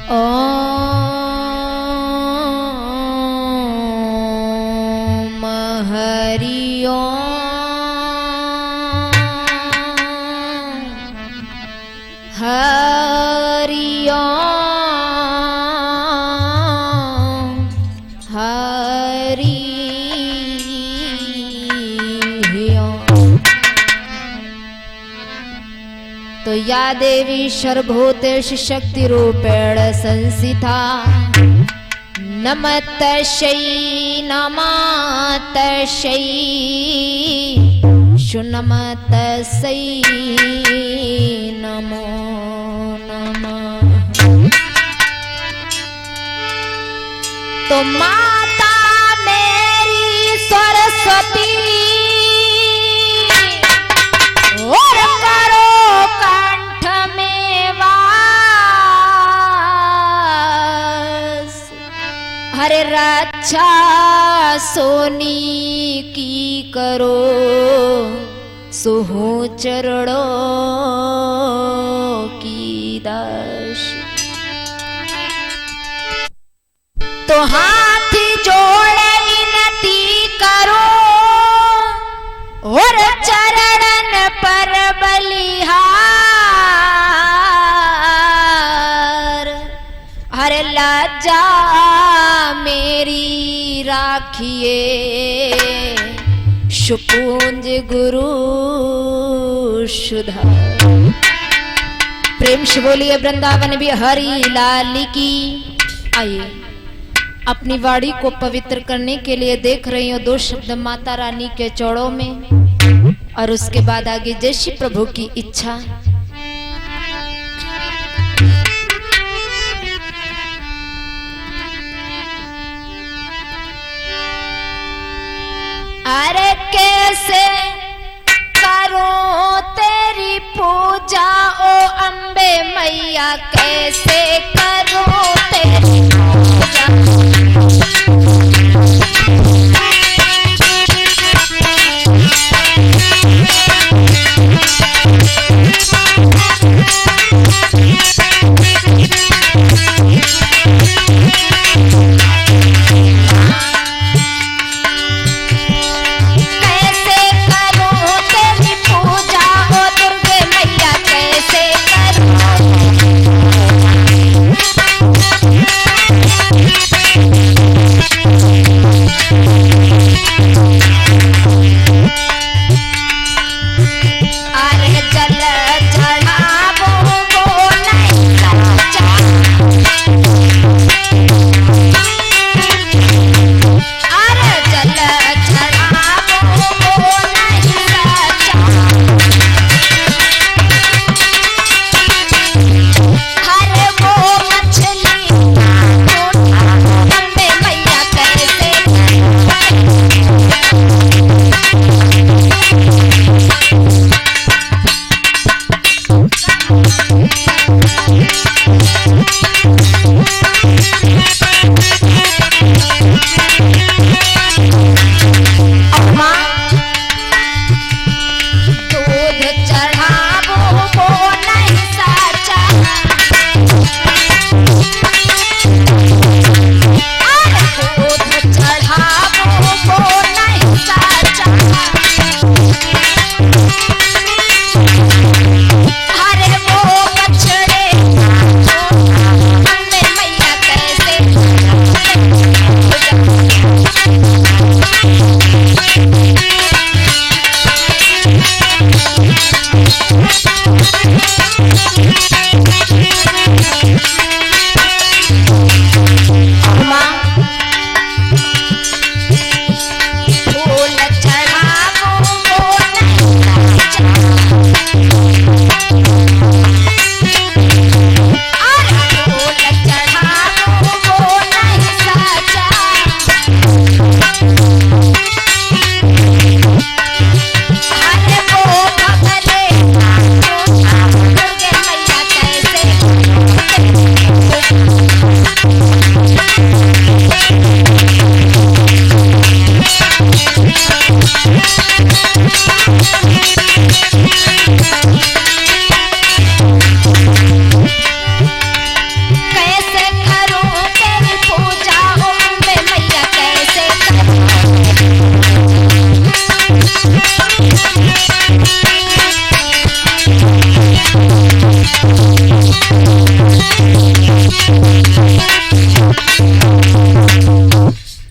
ओम हरि ओम हरि ओम हरि ओम। तो या देवी सर्वभूतेषु शक्तिरूपेण संस्थिता नमस्तस्यै नमस्तस्यै नमस्तस्यै नमो नमः। तो माता मेरी सरस्वती और करो कंठ में वास, हरे रक्षा सोनी की करो सुहू चरणों की दास। तो हाथ जोड़े विनती करो और चरणन पर बलिहार, हरे लज्जा मेरी राखिए सुपुंज गुरु सुधा। प्रेम से बोलिए वृंदावन बिहारी लाल की। आइए अपनी वाणी को पवित्र करने के लिए देख रही हूँ 2 शब्द माता रानी के चौड़ों में, और उसके बाद आगे जैसी प्रभु की इच्छा। अरे कैसे करूं तेरी पूजा ओ अम्बे मैया, कैसे करूं तेरी पूजा।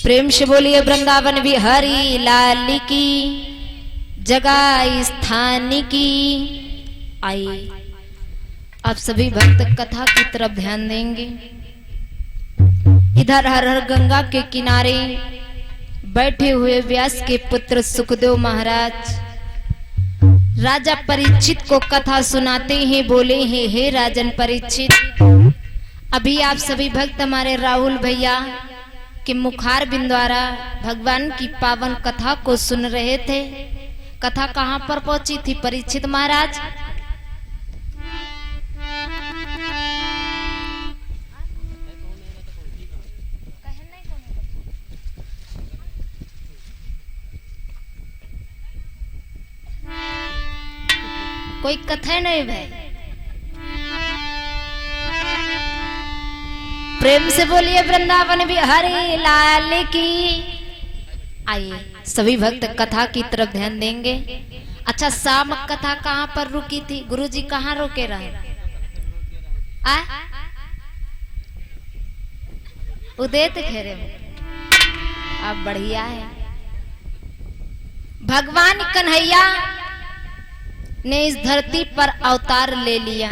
प्रेम से बोलिए वृंदावन बिहारी लाल की, जगह स्थान की। आइए आप सभी भक्त कथा की तरफ ध्यान देंगे। इधर हर हर गंगा के किनारे बैठे हुए व्यास के पुत्र सुखदेव महाराज राजा परीक्षित को कथा सुनाते हैं। बोले हैं, हे राजन परीक्षित, अभी आप सभी भक्त हमारे राहुल भैया के मुखार बिंद द्वारा भगवान की पावन कथा को सुन रहे थे। कथा कहाँ पर पहुंची थी परीक्षित महाराज? कोई कथा नहीं भाई, प्रेम से बोलिए वृंदावन बिहारी लाल की। आइए सभी भक्त कथा की तरफ ध्यान देंगे। अच्छा, शामक कथा कहाँ पर रुकी थी? गुरुजी कहाँ रोके रहे? उदित खेरे में। अब बढ़िया है। भगवान कन्हैया ने इस धरती पर अवतार ले लिया।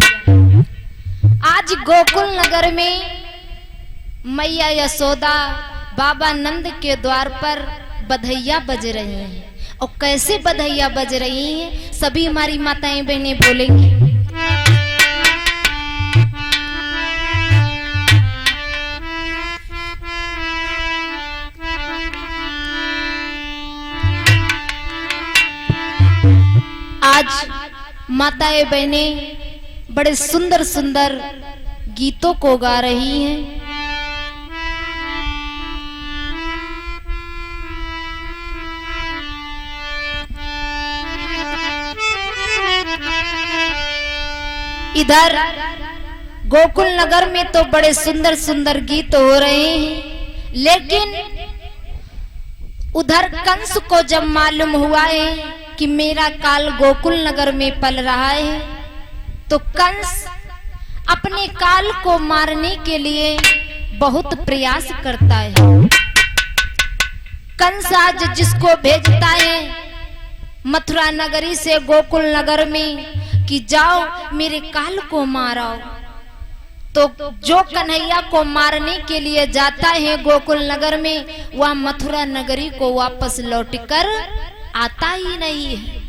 आज गोकुल नगर में मैया यशोदा बाबा नंद के द्वार पर बधैया बज रही हैं। और कैसे बधैया बज रही हैं सभी हमारी माताएं बहनें बोलेंगी। आज माताएं बहनें बड़े सुंदर सुंदर गीतों को गा रही हैं। इधर गोकुल नगर में तो बड़े सुंदर सुंदर गीत हो रहे हैं, लेकिन उधर कंस को जब मालूम हुआ है कि मेरा काल गोकुल नगर में पल रहा है, तो कंस अपने काल को मारने के लिए बहुत प्रयास करता है। कंस आज जिसको भेजता है मथुरा नगरी से गोकुल नगर में कि जाओ मेरे काल को मारो, तो जो कन्हैया को मारने के लिए जाता है गोकुल नगर में, वह मथुरा नगरी को वापस लौटकर आता ही नहीं है।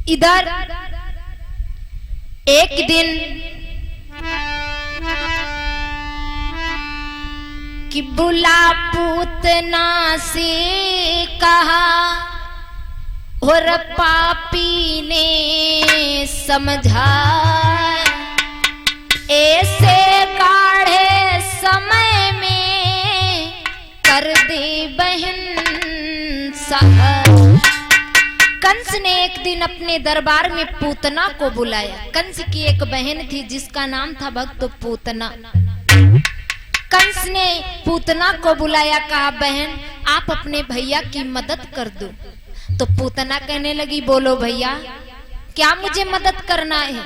इधर एक दिन कि बुला पूतना से कहा और पापी ने समझा, ऐसे गाढ़े समय में कर दे बहन सहज। कंस ने एक दिन अपने दरबार में पूतना को बुलाया। कंस की एक बहन थी जिसका नाम था भक्त पूतना। कंस ने पूतना को बुलाया, कहा बहन आप अपने भैया की मदद कर दो। तो पूतना कहने लगी, बोलो भैया क्या मुझे मदद करना है?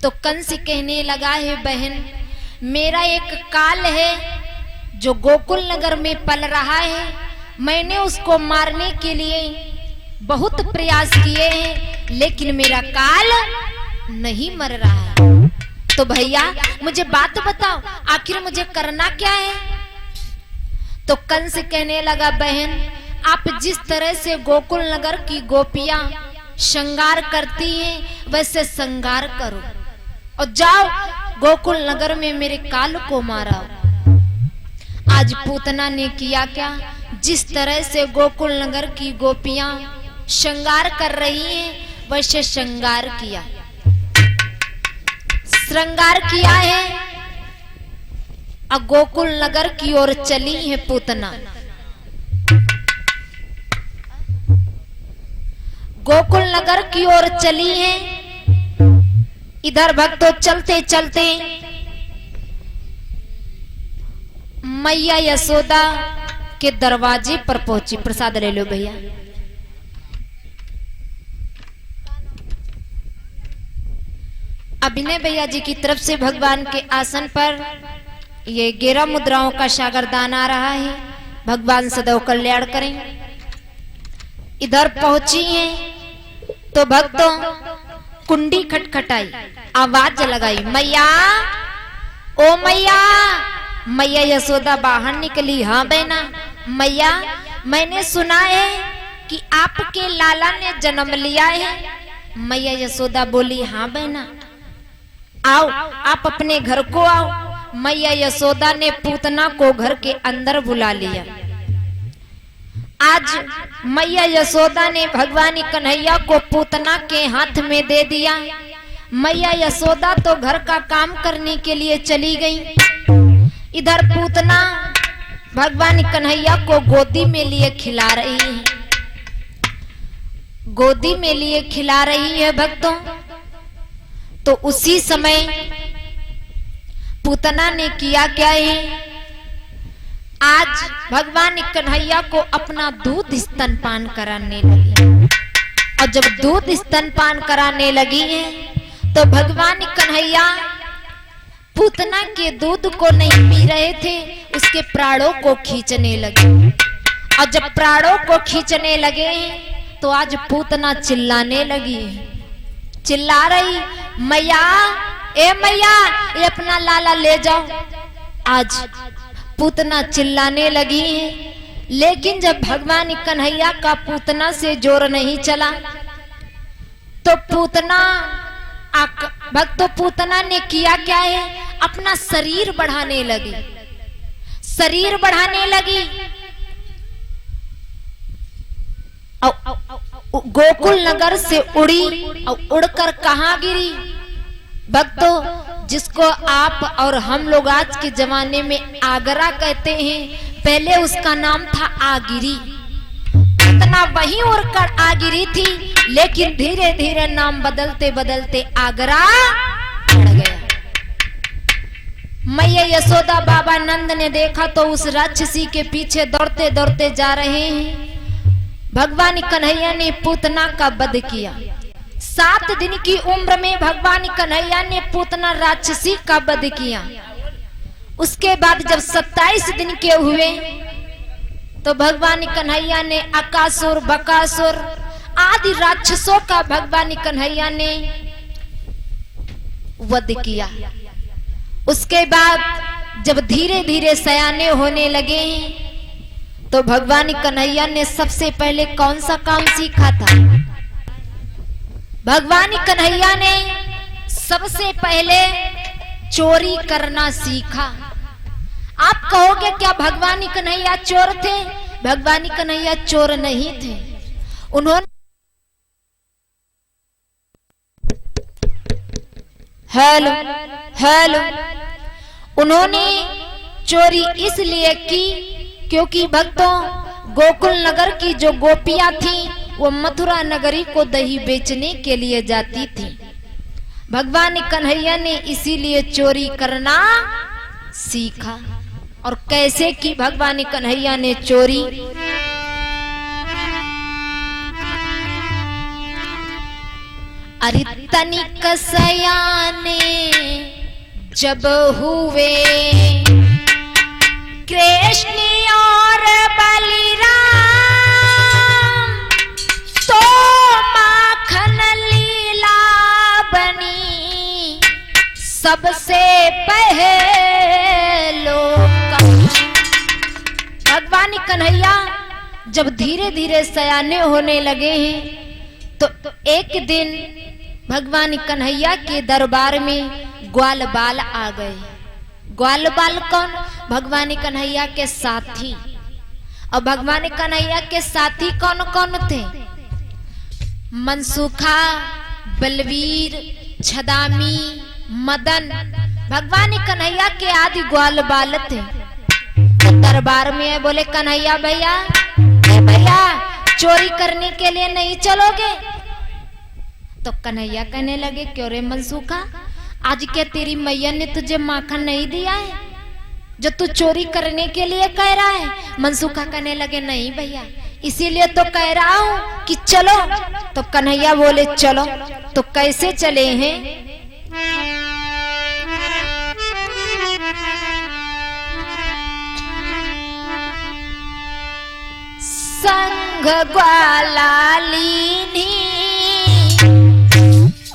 तो कंस कहने लगा है, बहन मेरा एक काल है जो गोकुल नगर में पल रहा है, मैंने उसको मारने के लिए बहुत प्रयास किए हैं, लेकिन मेरा काल नहीं मर रहा है। तो भैया मुझे बात बताओ, आखिर मुझे करना क्या है? तो कंस कहने लगा, बहन आप जिस तरह से गोकुल नगर की गोपियां श्रृंगार करती हैं वैसे श्रृंगार करो और जाओ गोकुल नगर में मेरे काल को मारा। आज पूतना ने किया क्या? जिस तरह से गोकुल नगर की गोपियां श्रृंगार कर रही हैं वैसे श्रृंगार किया। श्रृंगार किया है और गोकुल नगर की ओर चली है पूतना। गोकुल नगर की ओर चली है। इधर भक्तों चलते चलते मैया यशोदा के दरवाजे पर पहुंची। प्रसाद ले लो भैया। अभिनय भैया जी की तरफ से भगवान के आसन पर ये 11 मुद्राओं का सागर दान आ रहा है। भगवान सदैव कल्याण करें। इधर पहुंची हैं तो भक्तों कुंडी खटखटाई, आवाज लगाई, मैया ओ मैया। मैया यशोदा बाहर निकली। हाँ बहना। मैया मैंने सुना है कि आपके लाला ने जन्म लिया है। मैया यशोदा बोली, हाँ बहना आओ, आप अपने घर को आओ। मैया यशोदा ने पूतना को घर के अंदर बुला लिया। आज मैया यशोदा ने भगवान कन्हैया को पूतना के हाथ में दे दिया। मैया यशोदा तो घर का काम करने के लिए चली गई। इधर पूतना भगवान कन्हैया को गोदी में लिए खिला रही है। गोदी में लिए खिला रही है भक्तों। तो उसी समय पूतना ने किया क्या है, आज भगवान कन्हैया को अपना दूध स्तनपान कराने लगी। और जब दूध स्तनपान कराने लगी है तो भगवान कन्हैया पूतना के दूध को नहीं पी रहे थे, उसके प्राणों को खींचने लगे। और जब प्राणों को खींचने लगे तो आज पूतना चिल्लाने लगी, चिल्ला रही, मैया ए मैया ये अपना लाला ले जाओ। आज पूतना चिल्लाने लगी है। लेकिन जब भगवान कन्हैया का पूतना से जोर नहीं चला तो भक्तों पूतना ने किया क्या है, अपना शरीर बढ़ाने लगी। शरीर बढ़ाने लगी। गोकुल नगर से उड़ी और उड़कर कहां गिरी भक्तों, जिसको आप और हम लोग आज के जमाने में आगरा कहते हैं, पहले उसका नाम था आगिरी। इतना वही उड़कर आगिरी थी, लेकिन धीरे धीरे नाम बदलते बदलते आगरा पड़ गया। मैया यशोदा बाबा नंद ने देखा तो उस राक्षसी के पीछे दौड़ते दौड़ते जा रहे हैं। भगवान कन्हैया ने पूतना का वध किया। 7 दिन की उम्र में भगवान कन्हैया ने पूतना राक्षसी का वध किया। उसके बाद जब 27 दिन के हुए तो भगवान कन्हैया ने अकासुर, बकासुर आदि राक्षसों का भगवान कन्हैया ने वध किया। उसके बाद जब धीरे धीरे सयाने होने लगे तो भगवान कन्हैया ने सबसे पहले कौन सा काम सीखा था? भगवान कन्हैया ने सबसे पहले चोरी करना सीखा। आप कहोगे क्या भगवान कन्हैया चोर थे? भगवान कन्हैया चोर नहीं थे। उन्होंने उन्होंने चोरी इसलिए की क्योंकि भक्तों गोकुल नगर की जो गोपियां थी वो मथुरा नगरी को दही बेचने के लिए जाती थी। भगवान कन्हैया ने इसीलिए चोरी करना सीखा। और कैसे की भगवान कन्हैया ने चोरी? अरे तनिक सयाने जब हुए कृष्ण और बलिराम तो माखन लीला बनी सबसे पहलो। भगवान कन्हैया जब धीरे धीरे सयाने होने लगे हैं तो एक दिन भगवान कन्हैया के दरबार में ग्वाल बाल आ गए। ग्वाल बाल कौन? भगवान कन्हैया के साथी। और भगवान कन्हैया के साथी कौन कौन थे? मनसुखा, बलवीर, छदामी, मदन भगवान कन्हैया के आदि ग्वाल बाल थे। तो दरबार में बोले, कन्हैया भैया भैया चोरी करने के लिए नहीं चलोगे? तो कन्हैया कहने लगे, क्यों रे मनसुखा, आज क्या तेरी मैया ने तुझे माखन नहीं दिया है जो तू चोरी करने के लिए कह रहा है? मनसुखा कहने लगे, नहीं भैया इसीलिए तो कह रहा हूं कि चलो। तो कन्हैया बोले चलो। तो कैसे चले हैं? संग ग्वाला लीनी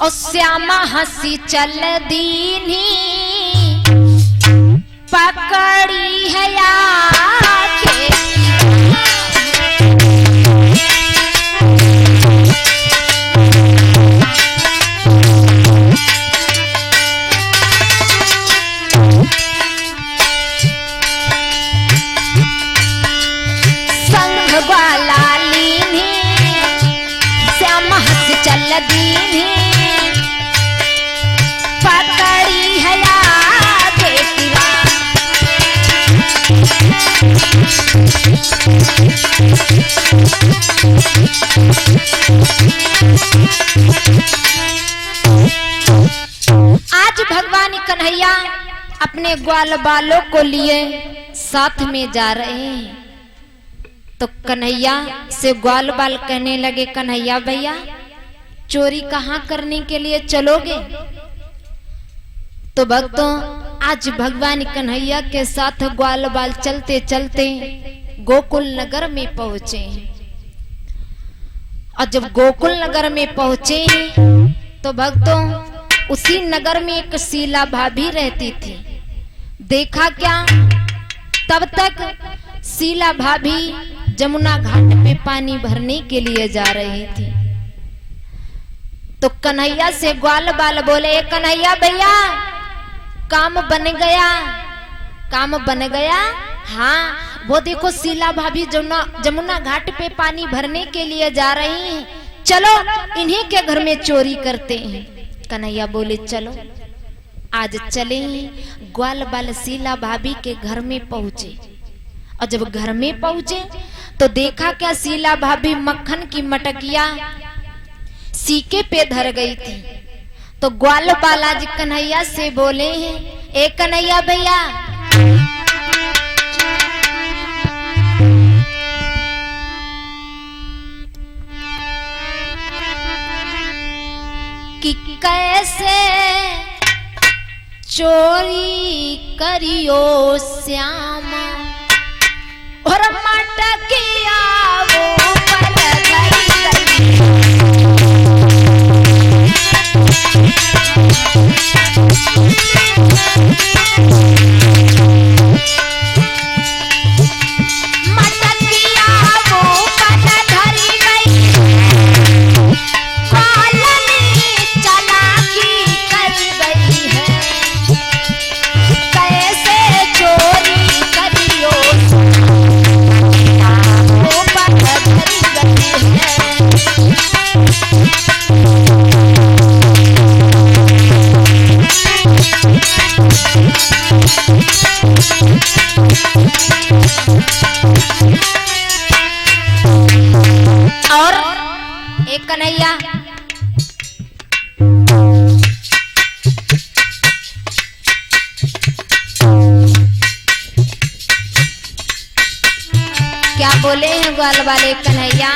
और श्यामा हंसी चल दीनी पकड़ी है आके संग ग्वाला लीनी श्यामा हंसी चल दीनी पकड़ी है आके आज भगवान कन्हैया अपने ग्वाल बालों को लिए साथ में जा रहे हैं। तो कन्हैया से ग्वाल बाल कहने लगे, कन्हैया भैया चोरी कहाँ करने के लिए चलोगे? तो भक्तों आज भगवान कन्हैया के साथ ग्वाल बाल चलते चलते गोकुल नगर में पहुंचे। और जब गोकुल नगर में पहुंचे तो भक्तों उसी नगर में एक शीला भाभी रहती थी। देखा क्या, तब तक शीला भाभी जमुना घाट पे पानी भरने के लिए जा रही थी। तो कन्हैया से ग्वाल बाल बोले, कन्हैया भैया काम बन गया, काम बन गया। हाँ वो देखो शीला भाभी जमुना घाट पे पानी भरने के लिए जा रही हैं, चलो इन्हीं के घर में चोरी करते हैं। कन्हैया बोले चलो आज चले। ग्वाल बाल शीला भाभी के घर में पहुंचे और जब घर में पहुंचे तो देखा क्या, शीला भाभी मक्खन की मटकिया सीके पे धर गई थी। तो ग्वाल बाल आज कन्हैया से बोले हैं, ए कन्हैया भैया कि कैसे चोरी करियो श्यामा और मटकिया वो पर और एक कन्हैया क्या बोले हैं ग्वाल वाले कन्हैया,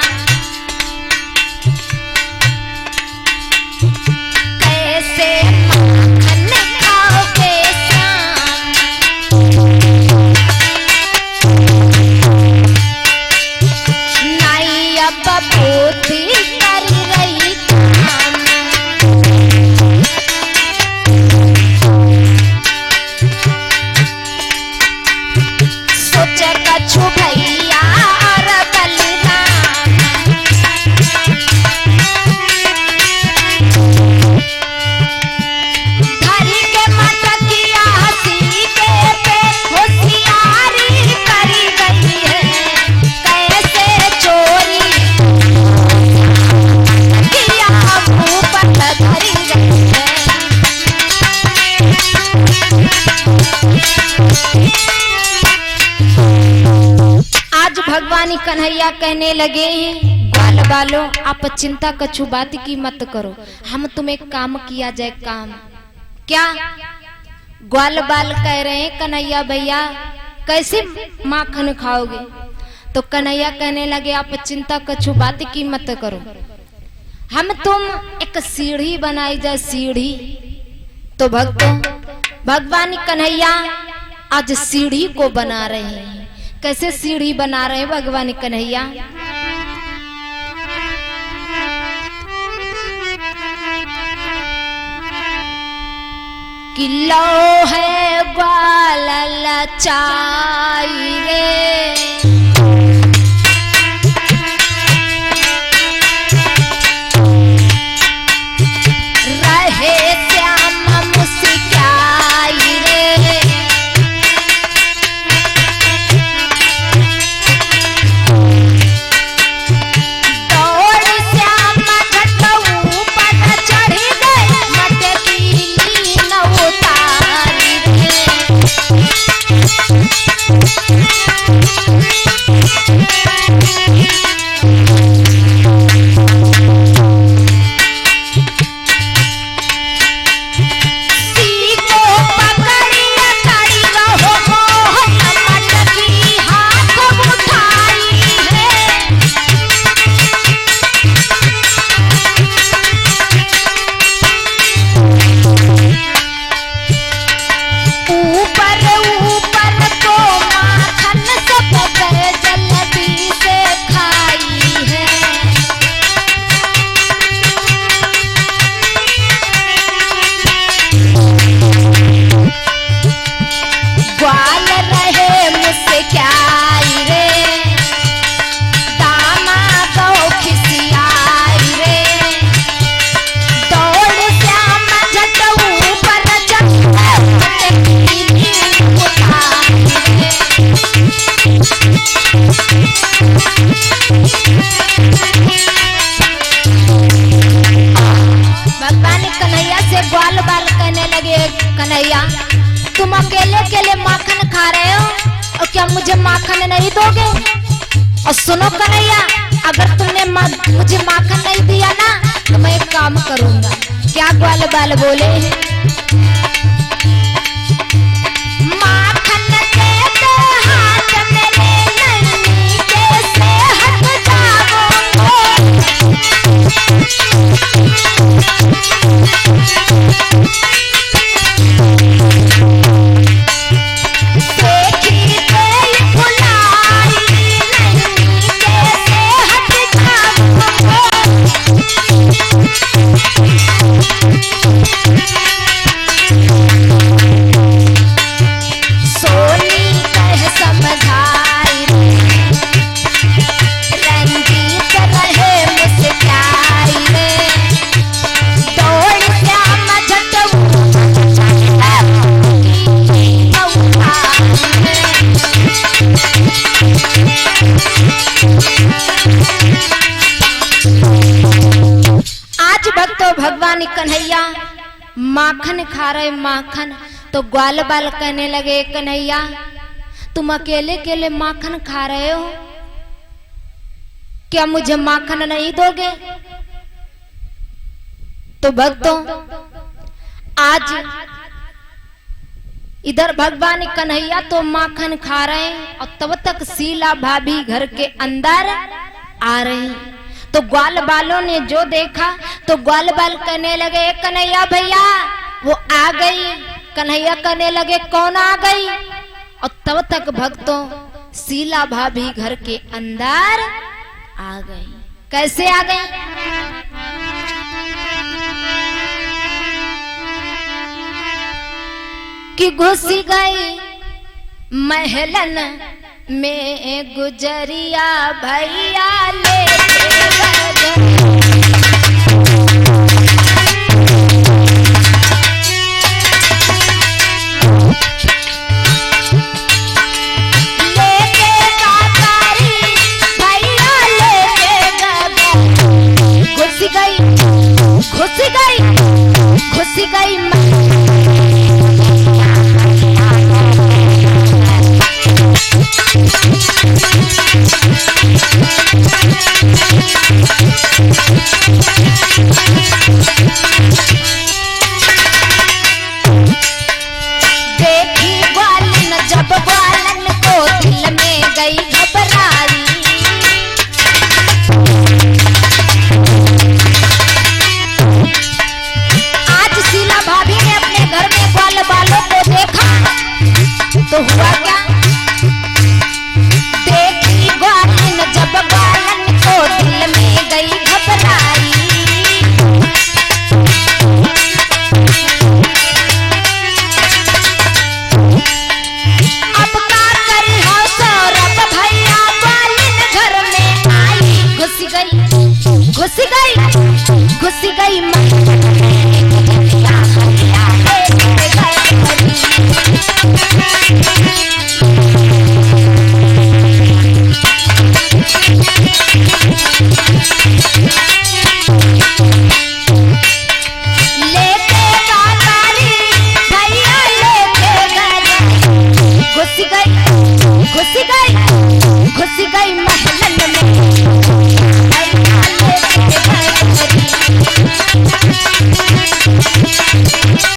कैसे माखन खाओगे श्याम नाई अब पोथी कर रही काम। सोच कछु भैया और बलिदान धरी के मटकिया हंसी के पे होशियारी करी गई है। कैसे चोरी किया ऊपर धरी गई है। आज भगवान कन्हैया कहने लगे हैं, ग्वाल बालों आप चिंता कछु बात की मत करो, हम तुम्हें काम किया जाए काम। क्या ग्वाल बाल कह रहे हैं, कन्हैया भैया कैसे माखन खाओगे? तो कन्हैया कहने लगे आप चिंता कछु बात की मत करो, हम तुम एक सीढ़ी बनाई जाए सीढ़ी। तो भक्तों भगवान कन्हैया आज सीढ़ी को बना रहे हैं। कैसे सीढ़ी बना रहे हैं भगवान कन्हैया? कि लो है ग्वाल लचाई रे, रहे श्याम मुस्काई रे, दौड़ श्याम घट ऊपर चढ़ गए, मटकी न उतारी रे। ग्वाल रहे मुस्काई रे, दामा गौ खिसियाई रे, दौड़ श्याम झट ऊपर चढ़ मटकी उठाई रे। भगवान कन्हैया से ग्वाल बाल कहने लगे, कन्हैया तुम अकेले अकेले माखन खा रहे हो और क्या मुझे माखन नहीं दोगे? और सुनो कन्हैया, अगर तुमने मुझे माखन नहीं दिया ना तो मैं एक काम करूंगा। क्या ग्वाल बाल बोले? माखन के दो हाथ मेरे नन्ही के से हट जाओगे, भगवान कन्हैया माखन खा रहे माखन, तो ग्वाल बाल कहने लगे, कन्हैया तुम अकेले अकेले माखन खा रहे हो, क्या मुझे माखन नहीं दोगे? तो भक्तों आज इधर भगवान कन्हैया तो माखन खा रहे हैं और तब तक शीला भाभी घर के अंदर आ रही। तो ग्वाल बालों ने जो देखा तो ग्वाल बाल कहने लगे, कन्हैया भैया वो आ गई। कन्हैया कहने लगे, कौन आ गई? और तब तक भक्तों शीला भाभी घर के अंदर आ गई। कैसे आ गई? कि घुस गई महलन में गुजरिया भैया लेके घुस गई